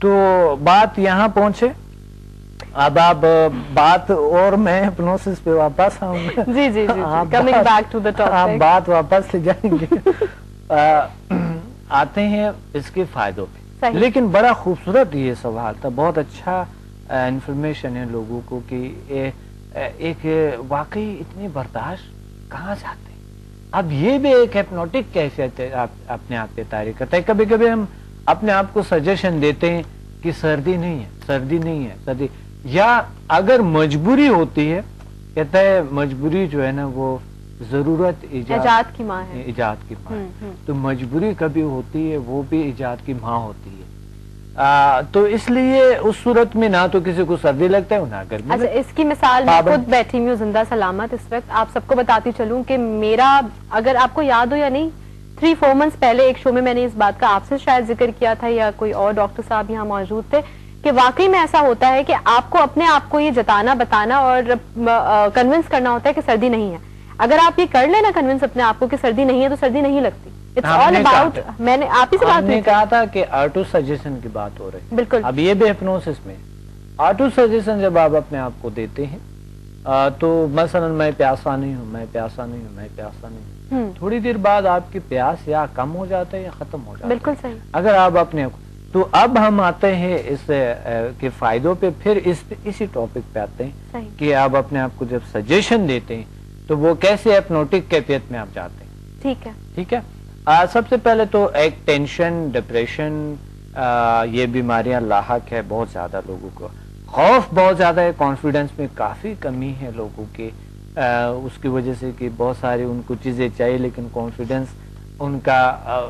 تو بات یہاں پہنچے، اب آپ بات اور میں ہپنوسس پہ واپس آؤں گا. جی جی جی coming back to the topic, آپ بات واپس لے جائیں گے. آتے ہیں اس کے فائدوں پہ. لیکن بڑا خوبصورت یہ سوال تھا، بہت اچھا انفارمیشن ہے لوگوں کو کہ ایک واقعی اتنی برداشت کہاں سے آتے ہیں. اب یہ بھی ایک ہپنوٹک کیفیت ہے، اپنے آپ پہ تاریخ کرتا ہے. کبھی کبھی ہم اپنے آپ کو سجیشن دیتے ہیں کہ سردی نہیں ہے، سردی نہیں ہے، سردی، یا اگر مجبوری ہوتی ہے، کہتا ہے مجبوری جو ہے نا وہ ضرورت ایجاد کی ماں ہے، ایجاد کی ماں ہے. تو مجبوری کبھی ہوتی ہے، وہ بھی ایجاد کی ماں ہوتی ہے. تو اس لیے اس صورت میں نہ تو کسی کو سردی لگتا ہے نہ گرمی. اچھا اس کی مثال میں خود بیٹھی ہوئی ہوں زندہ سلامت اس وقت. آپ سب کو بتاتی چلوں کہ میرا، اگر آپ کو یاد ہو یا نہیں، 3-4 months پہلے ایک شو میں نے اس بات کا آپ سے شاید ذکر کیا تھا، یا کوئی اور ڈاکٹر صاحب یہاں موجود تھے، کہ واقعی میں ایسا ہوتا ہے کہ آپ کو اپنے آپ کو یہ جتانا، بتانا اور کنونس کرنا ہوتا ہے کہ سردی نہیں ہے. اگر آپ یہ کر لینا کنونس اپنے آپ کو کہ سردی نہیں ہے، تو سردی نہیں لگتی. میں نے آپ ہی سے بات کہا تھا کہ آٹو سجیشن کی بات ہو رہی. بالکل. اب یہ بھی ہپنوسس میں آٹو سجیشن جب آپ اپنے آپ کو دیتے ہیں تو مثلا میں پیاسا نہیں ہوں، میں پیاسا نہیں ہوں، میں پیاسا نہیں ہوں، تھوڑی دیر بعد آپ کی پیاس یا کم ہو جاتا ہے یا ختم ہو جاتا ہے. بالکل صحیح. اگر آپ اپنے تو اب ہم آتے ہیں اس کے فائدوں پہ، پھر اسی ٹاپک پہ آتے ہیں کہ آپ اپنے آپ کو جب سجیشن دیتے ہیں تو وہ کیسے ہپنوٹک کیفیت میں آپ جاتے ہیں. ٹھیک ہے، ٹھیک ہے. سب سے پہلے تو ایک ٹینشن، ڈپریشن، یہ بیماریاں لاحق ہے بہت زیادہ لوگوں کو. خوف بہت زیادہ ہے، کانفیڈنس میں کافی کمی ہے لوگوں کی، اس کی وجہ سے کہ بہت ساری ان کو چیزیں چاہیے لیکن کانفیڈنس ان کا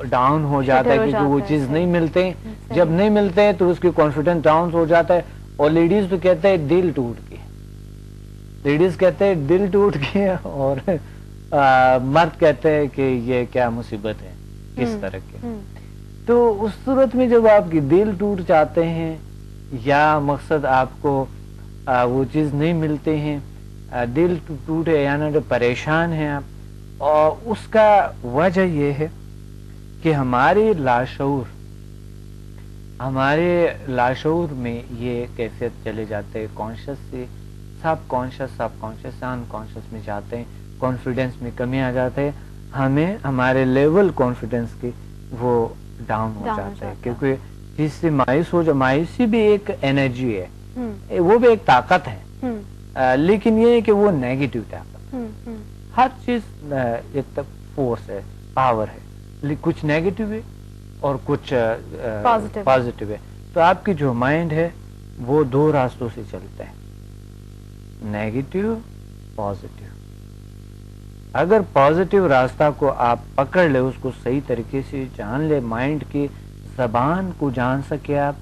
ڈاؤن ہو جاتا ہے کیونکہ وہ چیز نہیں ملتے. جب نہیں ملتے تو اس کی کانفیڈنس ڈاؤن ہو جاتا ہے. اور لیڈیز تو کہتے ہیں دل ٹوٹ گئے، لیڈیز کہتے ہیں دل ٹوٹ گئے، اور مرد کہتے ہیں کہ یہ کیا مصیبت ہے، کس طرح کے. تو اس صورت میں جب آپ کی دل ٹوٹ جاتے ہیں یا مقصد آپ کو وہ چیز نہیں ملتے ہیں، دل ٹوٹے یعنی جو پریشان ہیں آپ، اور اس کا وجہ یہ ہے کہ ہمارے لاشعور میں یہ کیفیت چلے جاتے ہیں، کانشیس سے سب کانشیس ان کانشیس میں جاتے ہیں. کانفیڈنس میں کمی آ جاتا ہے، ہمیں ہمارے لیول کانفیڈنس کی وہ ڈاؤن ہو جاتا ہے، کیونکہ جس سے مایوسی بھی ایک انرجی ہے، وہ بھی ایک طاقت ہے، لیکن یہ ہے کہ وہ نیگیٹو طاقت. ہر چیز ایک فورس ہے، پاور ہے، کچھ نیگیٹو ہے اور کچھ پازیٹو ہے. تو آپ کی جو مائنڈ ہے وہ 2 راستوں سے چلتا ہے، نیگیٹو، پازیٹو. اگر پازیٹو راستہ کو آپ پکڑ لے، اس کو صحیح طریقے سے جان لے، مائنڈ کی زبان کو جان سکے آپ،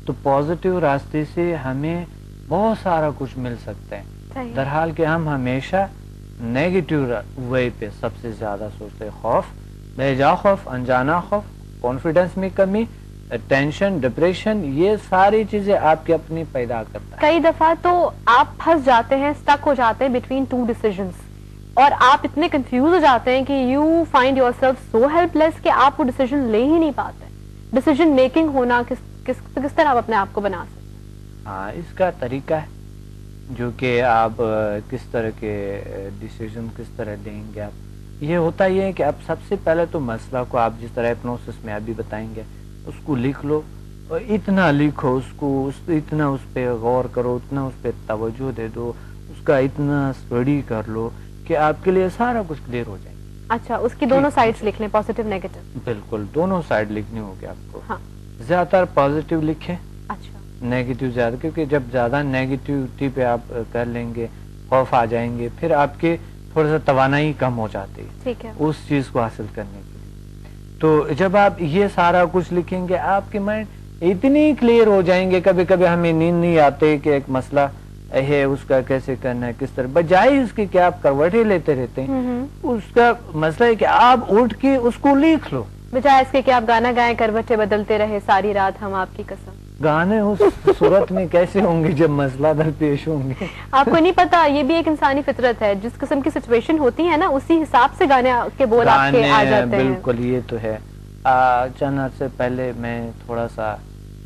تو پازیٹو راستے سے ہمیں بہت سارا کچھ مل سکتا ہے. درحال کہ ہم ہمیشہ نیگیٹو وے پہ سب سے زیادہ سوچتے ہیں. خوف، بے خوف، انجانا خوف، کانفیڈنس میں کمی، ٹینشن، ڈپریشن، یہ ساری چیزیں آپ کی اپنی پیدا کرتا ہے. کئی دفعہ تو آپ پھنس جاتے ہیں، اسٹک ہو جاتے ہیں بٹوین 2 decisions، اور آپ اتنے کنفیوز ہو جاتے ہیں کہ you find yourself so helpless کہ آپ وہ ڈیسیژن لے ہی نہیں پاتے. ڈیسیژن میکنگ ہونا کس طرح آپ اپنے آپ کو بنا سکتے ہیں؟ ہاں، اس کا طریقہ ہے جو کہ آپ کس طرح کے ڈیسیژن کس طرح دیں گے. آپ یہ ہوتا یہ ہے کہ آپ سب سے پہلے تو مسئلہ کو آپ جس طرح ہپنوسس میں ابھی بتائیں گے اس کو لکھ لو، اور اتنا لکھو اس کو، اتنا اس پہ غور کرو، اتنا اس پہ توجہ دے دو، اس کا اتنا اسٹڈی کر لو کہ آپ کے لیے سارا کچھ کلیئر ہو جائے. اچھا، اس کی دونوں سائڈز لکھ لیں، پازیٹو نیگیٹو. بالکل، دونوں سائڈ لکھنی ہوگی آپ کو. زیادہ تر پازیٹو لکھیں، نیگیٹو زیادہ، کیونکہ جب زیادہ نیگیٹیوٹی پہ آپ کر لیں گے، خوف آ جائیں گے، پھر آپ کے تھوڑا سا توانائی کم ہو جاتی ہے اس چیز کو حاصل کرنے کے لیے. تو جب آپ یہ سارا کچھ لکھیں گے، آپ کے مائنڈ اتنی کلیئر ہو جائیں گے. کبھی کبھی ہمیں نیند نہیں آتے کہ ایک مسئلہ ہے اس کا کیسے کرنا ہے، کس طرح، بجائے اس کی کہ آپ کروٹیں لیتے رہتے ہیں، اس کا مسئلہ ہے کہ آپ اٹھ کے اس کو لکھ لو، بجائے اس کے کہ آپ گانا گائیں، کروٹیں بدلتے رہے ساری رات ہم آپ کی قسم. گانے اس صورت میں کیسے ہوں گے جب مسئلہ درپیش ہوں گے؟ آپ کو نہیں پتا، یہ بھی ایک انسانی فطرت ہے، جس قسم کی سچویشن ہوتی ہے نا اسی حساب سے گانے کے بول آپ کے آ جاتے ہیں. بالکل، یہ تو ہے. چند عرصے پہلے میں تھوڑا سا